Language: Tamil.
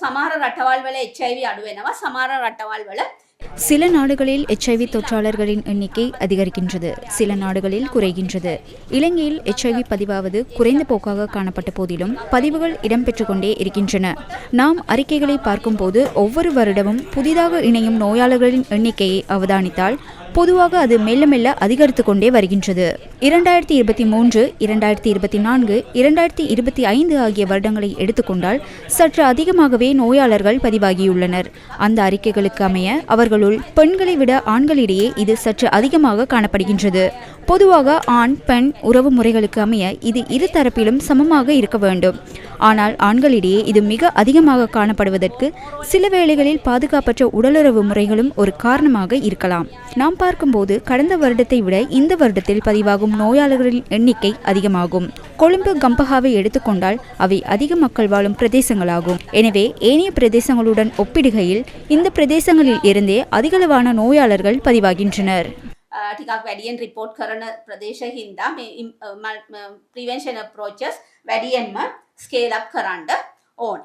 සමහර රටවල් වල HIV අඩු වෙනවා සමහර රටවල් වල சில நாடுகளில் HIV தொற்றாளர்களின் எண்ணிக்கை அதிகரிக்கின்றது, சில நாடுகளில் குறைகின்றது. இலங்கையில் HIV பதிவாவது குறைந்த போக்காக காணப்பட்ட போதிலும் பதிவுகள் இடம்பெற்றுக் கொண்டே இருக்கின்றன. நாம் அறிக்கைகளை பார்க்கும்போது ஒவ்வொரு வருடமும் புதிதாக இணையும் நோயாளர்களின் எண்ணிக்கையை அவதானித்தால் பொதுவாக அது மெல்ல மெல்ல அதிகரித்து கொண்டே வருகின்றது. 2023, 2024, 2025 ஆகிய வருடங்களை எடுத்துக்கொண்டால் சற்று அதிகமாகவே நோயாளர்கள் பதிவாகியுள்ளனர். அந்த அறிக்கைகளுக்கு அமைய அவர்களுள் பெண்களை விட ஆண்களிடையே இது சற்று அதிகமாக காணப்படுகின்றது. பொதுவாக ஆண் பெண் உறவு முறைகளுக்கு அமைய இது இரு தரப்பிலும் சமமாக இருக்க வேண்டும். ஆனால் ஆண்களிடையே இது மிக அதிகமாக காணப்படுவதற்கு சில வேளைகளில் பாதுகாப்பற்ற உடலுறவு முறைகளும் ஒரு காரணமாக இருக்கலாம். நாம் பார்க்கும்போது கடந்த வருடத்தை விட இந்த வருடத்தில் பதிவாகும் நோயாளர்களின் எண்ணிக்கை அதிகமாகும். கொழும்பு கம்பஹாவை எடுத்துக்கொண்டால் அவை அதிக மக்கள் வாழும் பிரதேசங்களாகும். எனவே ஏனைய பிரதேசங்களுடன் ஒப்பிடுகையில் இந்த பிரதேசங்களில் இருந்தே அதிகளவான நோயாளர்கள் பதிவாகின்றனர். ටිකක් වැඩියෙන් රිපෝට් කරන ප්‍රදේශ හින්දා මේ ප්‍රිවෙන්ෂන් අප්‍රෝචස් වැඩියෙන්ම ස්කේල් අප් කරන්න ඕන.